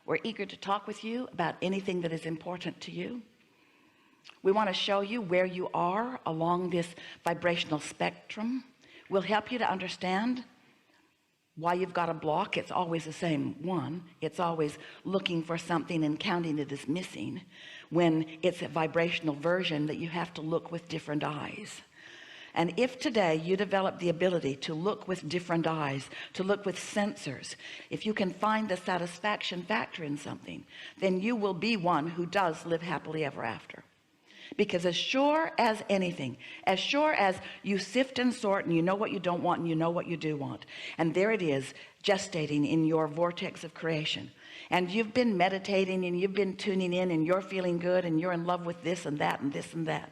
We're eager to talk with you about anything that is important to you. We want to show you where you are along this vibrational spectrum. We'll help you to understand why you've got a block. It's always the same one. It's always looking for something and counting it as missing, when it's a vibrational version that you have to look with different eyes. And if today you develop the ability to look with different eyes, to look with sensors, if you can find the satisfaction factor in something, then you will be one who does live happily ever after. Because as sure as anything, as sure as you sift and sort and you know what you don't want and you know what you do want, and there it is gestating in your vortex of creation, and you've been meditating and you've been tuning in and you're feeling good and you're in love with this and that and this and that,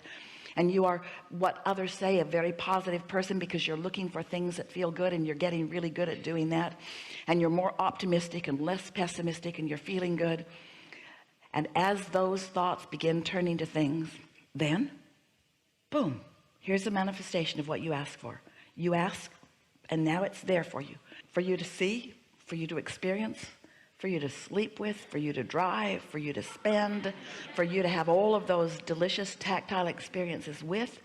and you are what others say a very positive person because you're looking for things that feel good and you're getting really good at doing that, and you're more optimistic and less pessimistic and you're feeling good. And as those thoughts begin turning to things, then boom, here's a manifestation of what you ask for. You ask, and now it's there for you to see, for you to experience, for you to sleep with, for you to drive, for you to spend, for you to have all of those delicious tactile experiences with.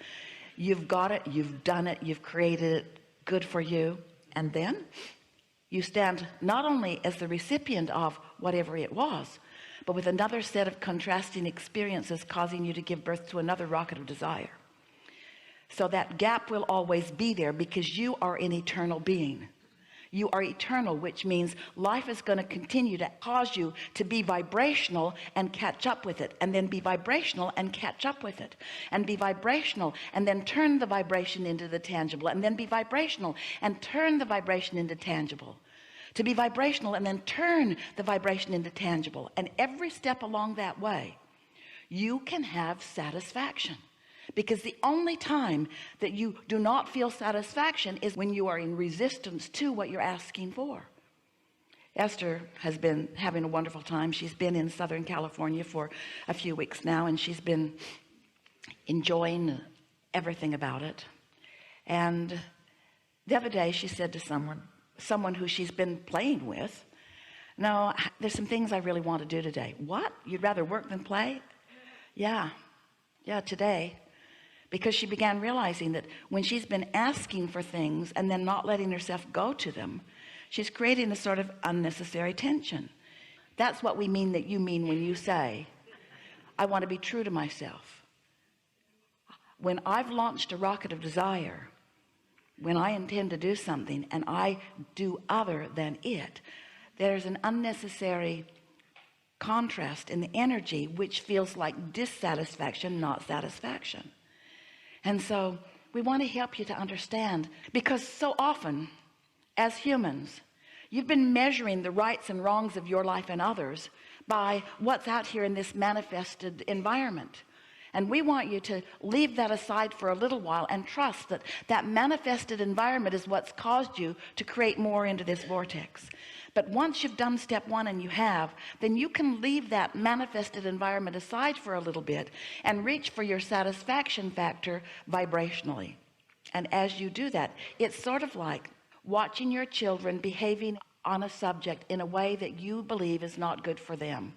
You've got it, you've done it, you've created it, good for you. And then you stand not only as the recipient of whatever it was, but with another set of contrasting experiences causing you to give birth to another rocket of desire. So that gap will always be there because you are an eternal being. You are eternal, which means life is going to continue to cause you to be vibrational and catch up with it, and then be vibrational and catch up with it, and be vibrational and then turn the vibration into the tangible, and then be vibrational and turn the vibration into tangible, to be vibrational and then turn the vibration into tangible. And every step along that way you can have satisfaction, because the only time that you do not feel satisfaction is when you are in resistance to what you're asking for. Esther has been having a wonderful time. She's been in Southern California for a few weeks now, and she's been enjoying everything about it. And the other day she said to someone who she's been playing with, "No, there's some things I really want to do today." "What? You'd rather work than play?" Yeah, today. Because she began realizing that when she's been asking for things and then not letting herself go to them, she's creating a sort of unnecessary tension. That's what we mean that you mean when you say, "I want to be true to myself." When I've launched a rocket of desire, when I intend to do something and I do other than it, there's an unnecessary contrast in the energy which feels like dissatisfaction, not satisfaction. And so we want to help you to understand, because so often as humans you've been measuring the rights and wrongs of your life and others by what's out here in this manifested environment. And we want you to leave that aside for a little while and trust that that manifested environment is what's caused you to create more into this vortex. But once you've done step one, and you have, then you can leave that manifested environment aside for a little bit and reach for your satisfaction factor vibrationally. And as you do that, it's sort of like watching your children behaving on a subject in a way that you believe is not good for them,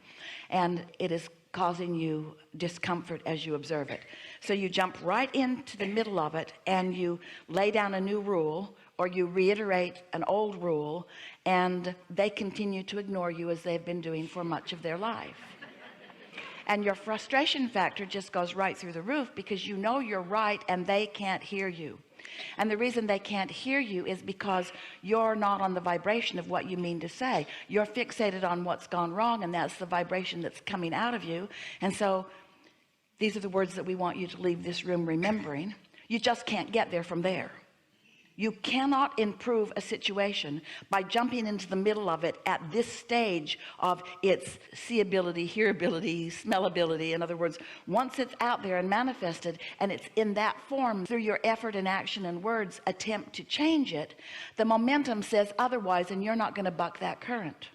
and it is causing you discomfort as you observe it. So you jump right into the middle of it and you lay down a new rule, or you reiterate an old rule, and they continue to ignore you as they've been doing for much of their life. And your frustration factor just goes right through the roof, because you know you're right and they can't hear you. And the reason they can't hear you is because you're not on the vibration of what you mean to say. You're fixated on what's gone wrong, and that's the vibration that's coming out of you. And so these are the words that we want you to leave this room remembering. You just can't get there from there. You cannot improve a situation by jumping into the middle of it at this stage of its seeability, hearability, smellability. In other words, once it's out there and manifested, and it's in that form, through your effort and action and words attempt to change it, the momentum says otherwise, and you're not going to buck that current.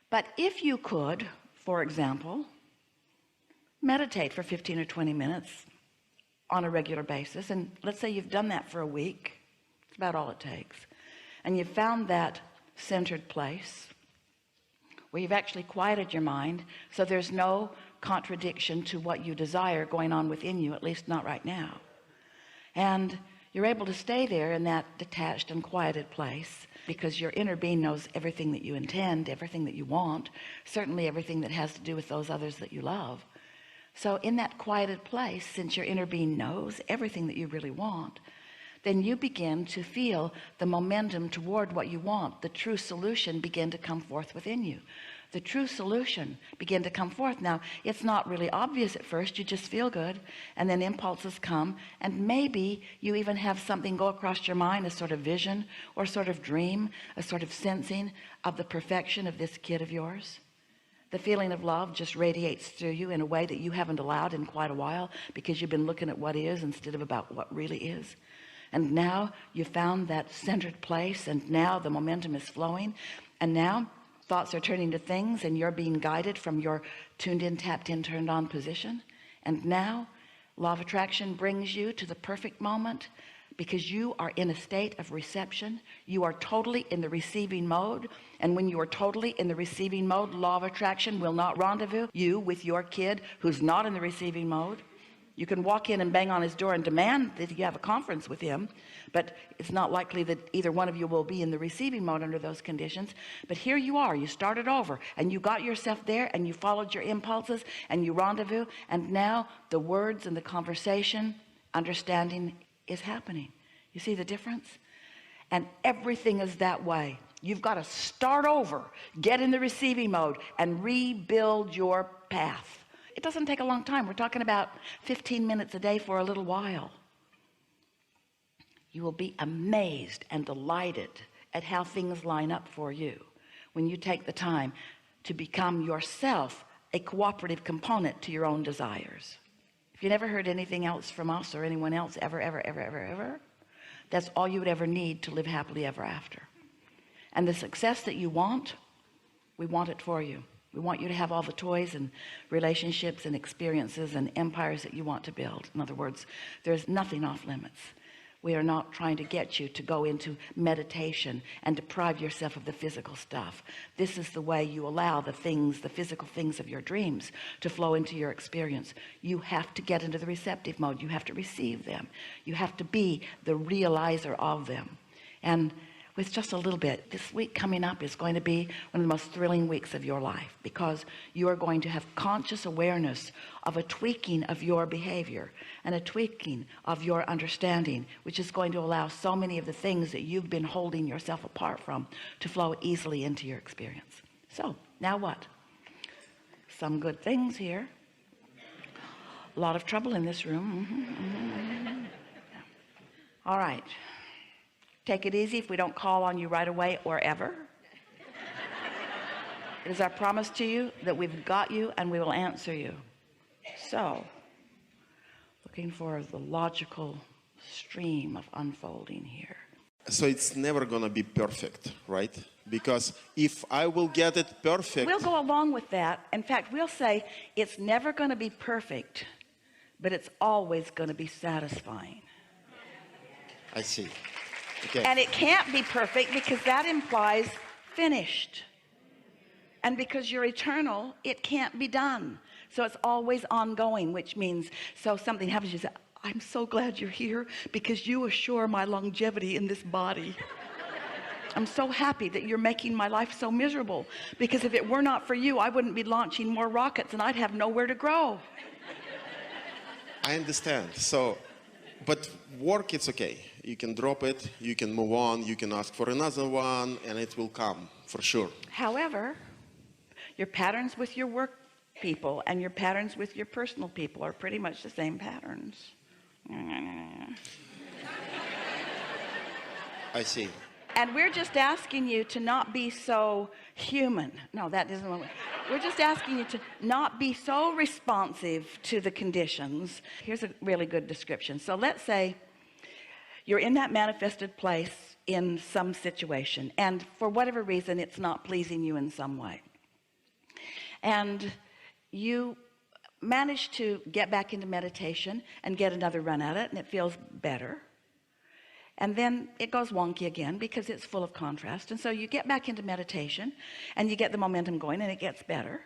But if you could, for example, meditate for 15 or 20 minutes on a regular basis, and let's say you've done that for a week, it's about all it takes, and you've found that centered place where you've actually quieted your mind, so there's no contradiction to what you desire going on within you, at least not right now. And you're able to stay there in that detached and quieted place because your inner being knows everything that you intend, everything that you want, certainly everything that has to do with those others that you love. So in that quieted place, since your inner being knows everything that you really want, then you begin to feel the momentum toward what you want. The true solution begin to come forth within you. The true solution begin to come forth. Now, it's not really obvious at first. You just feel good, and then impulses come, and maybe you even have something go across your mind, a sort of vision or sort of dream, a sort of sensing of the perfection of this kid of yours. The feeling of love just radiates through you in a way that you haven't allowed in quite a while, because you've been looking at what is instead of about what really is. And now you found that centered place, and now the momentum is flowing, and now thoughts are turning to things, and you're being guided from your tuned in, tapped in, turned on position. And now law of attraction brings you to the perfect moment, because you are in a state of reception. You are totally in the receiving mode, and when you are totally in the receiving mode, law of attraction will not rendezvous you with your kid who's not in the receiving mode. You can walk in and bang on his door and demand that you have a conference with him, but it's not likely that either one of you will be in the receiving mode under those conditions. But here you are, you started over, and you got yourself there, and you followed your impulses, and you rendezvous, and now the words and the conversation, understanding is happening. You see the difference? And everything is that way. You've got to start over, get in the receiving mode, and rebuild your path. It doesn't take a long time. We're talking about 15 minutes a day for a little while. You will be amazed and delighted at how things line up for you when you take the time to become yourself a cooperative component to your own desires. If you never heard anything else from us or anyone else ever, that's all you would ever need to live happily ever after. And the success that you want, we want it for you. We want you to have all the toys and relationships and experiences and empires that you want to build. In other words, there's nothing off limits. We are not trying to get you to go into meditation and deprive yourself of the physical stuff. This is the way you allow the things, the physical things of your dreams to flow into your experience. You have to get into the receptive mode. You have to receive them. You have to be the realizer of them. And with just a little bit, this week coming up is going to be one of the most thrilling weeks of your life, because you are going to have conscious awareness of a tweaking of your behavior and a tweaking of your understanding, which is going to allow so many of the things that you've been holding yourself apart from to flow easily into your experience. So now what? Some good things here. A lot of trouble in this room. All right. Take it easy if we don't call on you right away or ever. It is our promise to you that we've got you and we will answer you. So, looking for the logical stream of unfolding here. So it's never gonna be perfect, right? Because if I will get it perfect... We'll go along with that. In fact, we'll say it's never gonna be perfect, but it's always gonna be satisfying. I see. Okay. And it can't be perfect because that implies finished. And because you're eternal, it can't be done. So it's always ongoing, which means, so something happens, you say, I'm so glad you're here because you assure my longevity in this body. I'm so happy that you're making my life so miserable, because if it were not for you, I wouldn't be launching more rockets and I'd have nowhere to grow. I understand. So, but work, it's okay. You can drop it, you can move on, you can ask for another one, and it will come, for sure. However, your patterns with your work people and your patterns with your personal people are pretty much the same patterns. I see. And we're just asking you to not be so human. No, that isn't what we're just asking you to not be so responsive to the conditions. Here's a really good description. So let's say you're in that manifested place in some situation, and for whatever reason it's not pleasing you in some way, and you manage to get back into meditation and get another run at it, and it feels better, and then it goes wonky again because it's full of contrast. And so you get back into meditation and you get the momentum going and it gets better,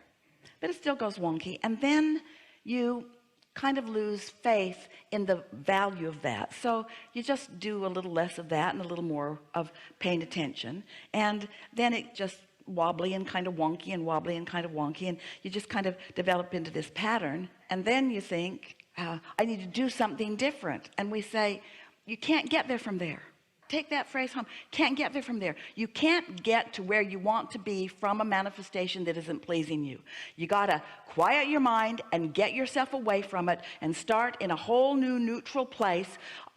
but it still goes wonky. And then you kind of lose faith in the value of that, so you just do a little less of that and a little more of paying attention, and then it just wobbly and kind of wonky and wobbly and kind of wonky, and you just kind of develop into this pattern. And then you think, I need to do something different. And we say, you can't get there from there. Take that phrase home. Can't get there from there. You can't get to where you want to be from a manifestation that isn't pleasing you. You got to quiet your mind and get yourself away from it and start in a whole new neutral place.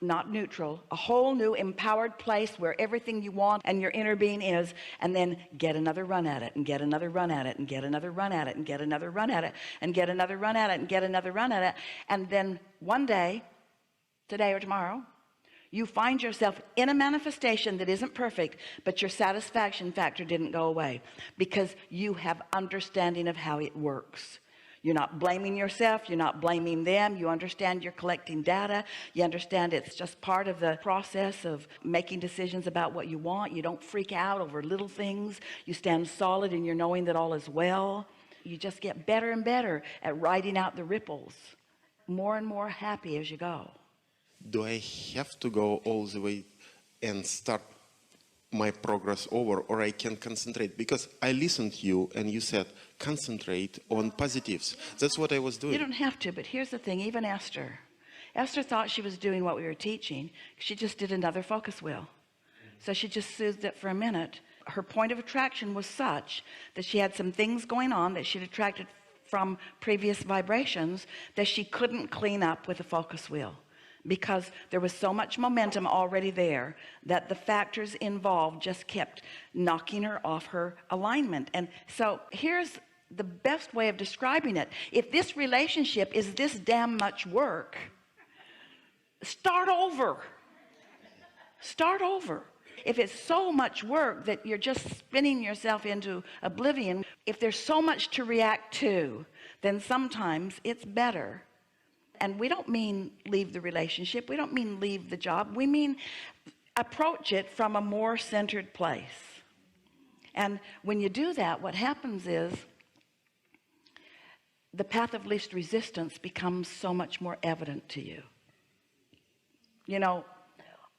Not neutral, a whole new empowered place where everything you want and your inner being is, and then get another run at it and get another run at it and get another run at it and get another run at it and get another run at it and get another run at it. And then one day, today or tomorrow, you find yourself in a manifestation that isn't perfect, but your satisfaction factor didn't go away because you have understanding of how it works. You're not blaming yourself, you're not blaming them. You understand you're collecting data. You understand it's just part of the process of making decisions about what you want. You don't freak out over little things. You stand solid in your knowing that all is well. You just get better and better at riding out the ripples, more and more happy as you go. Do I have to go all the way and start my progress over, or I can concentrate? Because I listened to you and you said concentrate on positives. That's what I was doing. You don't have to, but here's the thing. Even Esther thought she was doing what we were teaching. She just did another focus wheel. So she just soothed it for a minute. Her point of attraction was such that she had some things going on that she'd attracted from previous vibrations that she couldn't clean up with a focus wheel, because there was so much momentum already there that the factors involved just kept knocking her off her alignment. And so here's the best way of describing it. If this relationship is this damn much work, start over. Start over. If it's so much work that you're just spinning yourself into oblivion, if there's so much to react to, then sometimes it's better. And we don't mean leave the relationship. We don't mean leave the job. We mean approach it from a more centered place. And when you do that, what happens is the path of least resistance becomes so much more evident to you. You know,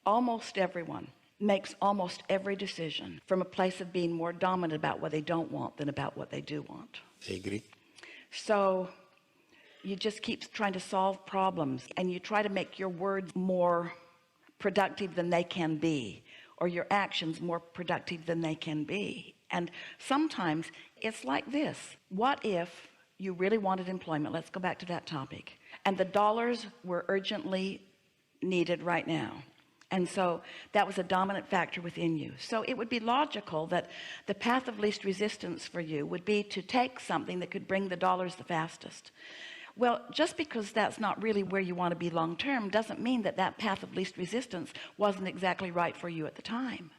almost everyone makes almost every decision from a place of being more dominant about what they don't want than about what they do want. I agree. So you just keep trying to solve problems, and you try to make your words more productive than they can be, or your actions more productive than they can be. And sometimes it's like this. What if you really wanted employment? Let's go back to that topic. And the dollars were urgently needed right now. And so that was a dominant factor within you. So it would be logical that the path of least resistance for you would be to take something that could bring the dollars the fastest. Well, just because that's not really where you want to be long term doesn't mean that that path of least resistance wasn't exactly right for you at the time.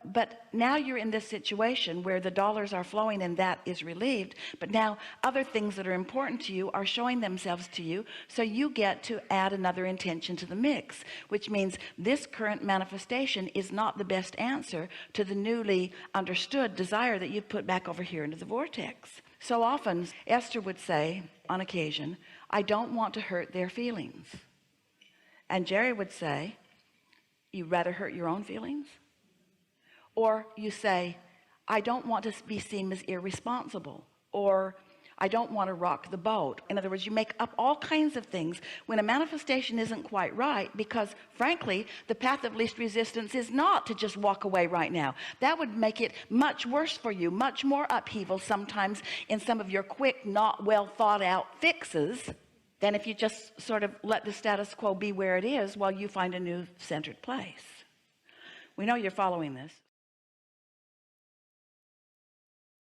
But now you're in this situation where the dollars are flowing and that is relieved, but now other things that are important to you are showing themselves to you, so you get to add another intention to the mix, which means this current manifestation is not the best answer to the newly understood desire that you've put back over here into the vortex. So often Esther would say on occasion, I don't want to hurt their feelings. And Jerry would say, you'd rather hurt your own feelings? Or you say, I don't want to be seen as irresponsible, or I don't want to rock the boat. In other words, you make up all kinds of things when a manifestation isn't quite right, because frankly, the path of least resistance is not to just walk away right now. That would make it much worse for you, much more upheaval sometimes in some of your quick, not well thought out fixes than if you just sort of let the status quo be where it is while you find a new centered place. We know you're following this.